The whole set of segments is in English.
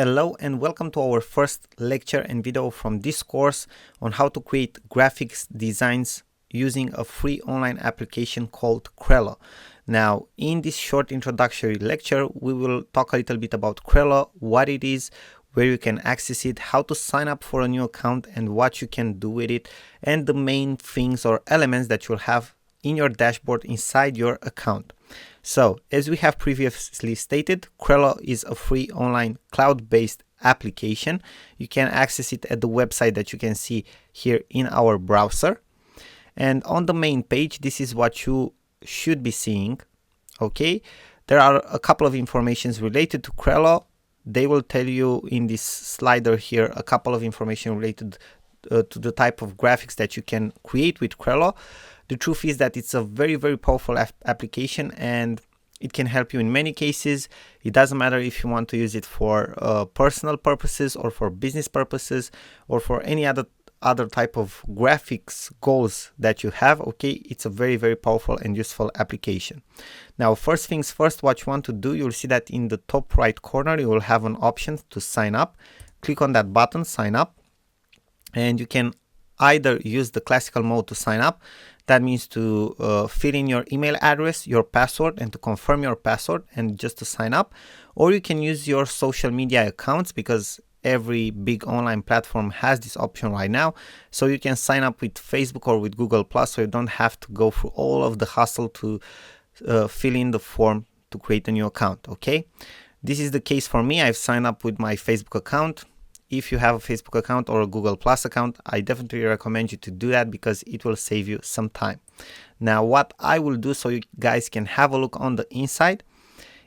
Hello and welcome to our first lecture and video from this course on how to create graphics designs using a free online application called Crello. Now, in this short introductory lecture, we will talk a little bit about Crello, what it is, where you can access it, how to sign up for a new account and what you can do with it, and the main things or elements that you'll have in your dashboard inside your account. So, as we have previously stated, Crello is a free online cloud-based application. You can access it at the website that you can see here in our browser. And on the main page, this is what you should be seeing. Okay, there are a couple of informations related to Crello. They will tell you in this slider here a couple of information related to the type of graphics that you can create with Crello. The truth is that it's a very powerful application and it can help you in many cases. It doesn't matter if you want to use it for personal purposes or for business purposes or for any other type of graphics goals that you have. Okay, it's a very powerful and useful application. Now, first things first, what you want to do, you'll see that in the top right corner you will have an option to sign up. Click on that button, sign up, and you can either use the classical mode to sign up. That means to fill in your email address, your password, and to confirm your password and just to sign up. Or you can use your social media accounts, because every big online platform has this option right now. So you can sign up with Facebook or with Google+, so you don't have to go through all of the hassle to fill in the form to create a new account. Okay, this is the case for me. I've signed up with my Facebook account. If you have a Facebook account or a Google+ account, I definitely recommend you to do that because it will save you some time. Now, what I will do so you guys can have a look on the inside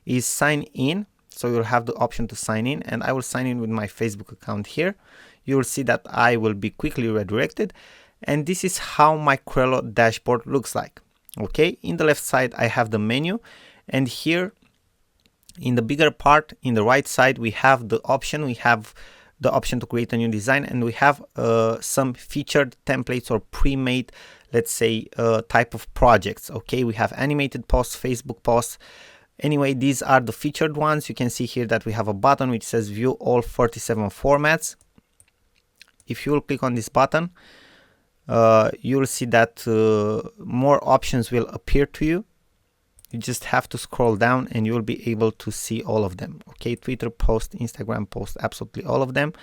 is sign in. So you'll have the option to sign in, and I will sign in with my Facebook account here. You will see that I will be quickly redirected, and this is how my Crello dashboard looks like. Okay, in the left side I have the menu, and here in the bigger part in the right side we have the option. We have the option to create a new design, and we have some featured templates or pre-made, let's say, type of projects. Okay, we have animated posts, Facebook posts. Anyway, these are the featured ones. You can see here that we have a button which says view all 47 formats. If you will click on this button, you will see that more options will appear to you. You just have to scroll down and you will be able to see all of them. Okay, Twitter post, Instagram post, absolutely all of them.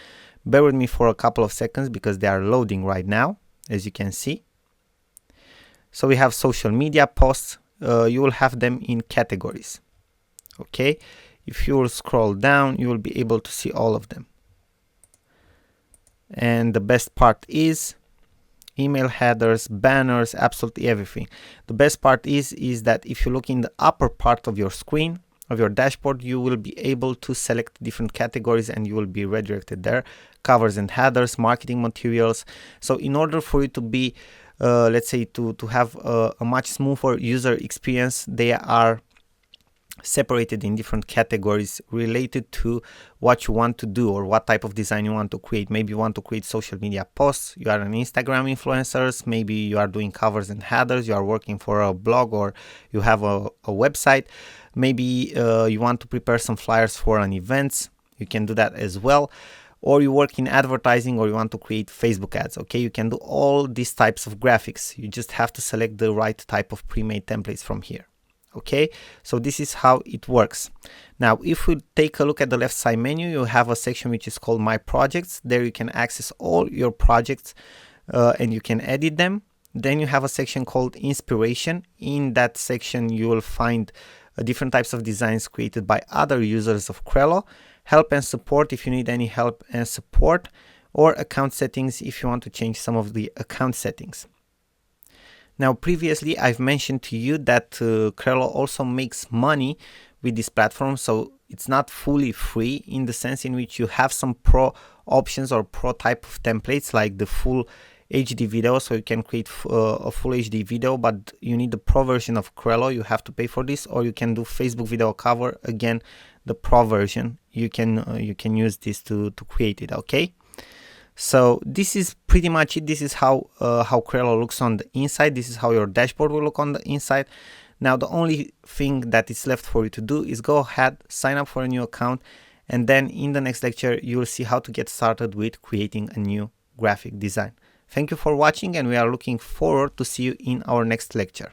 Bear with me for a couple of seconds because they are loading right now, as you can see. So we have social media posts. You will have them in categories. Okay, if you will scroll down, you will be able to see all of them. And the best part is email headers, banners, absolutely everything. The best part is that if you look in the upper part of your screen, of your dashboard, you will be able to select different categories and you will be redirected there. Covers and headers, marketing materials. So in order for you to be, let's say, to have a much smoother user experience, they are separated in different categories related to what you want to do or what type of design you want to create. Maybe you want to create social media posts, you are an Instagram influencer, maybe you are doing covers and headers, you are working for a blog or you have a website, maybe you want to prepare some flyers for an event, you can do that as well. Or you work in advertising or you want to create Facebook ads. Okay, you can do all these types of graphics. You just have to select the right type of pre-made templates from here. Okay, so this is how it works. Now, if we take a look at the left side menu, you have a section which is called My Projects. There you can access all your projects and you can edit them. Then you have a section called Inspiration. In that section, you will find different types of designs created by other users of Crello. Help and support if you need any help and support, or account settings if you want to change some of the account settings. Now, previously I've mentioned to you that Crello also makes money with this platform, so it's not fully free in the sense in which you have some pro options or pro type of templates like the full HD video, so you can create a full HD video, but you need the pro version of Crello, you have to pay for this. Or you can do Facebook video cover, again the pro version, you can use this to create it. Okay, so this is pretty much it. This is how Crello looks on the inside. This is how your dashboard will look on the inside. Now the only thing that is left for you to do is go ahead, sign up for a new account, And then in the next lecture, you will see how to get started with creating a new graphic design. Thank you for watching, and we are looking forward to see you in our next lecture.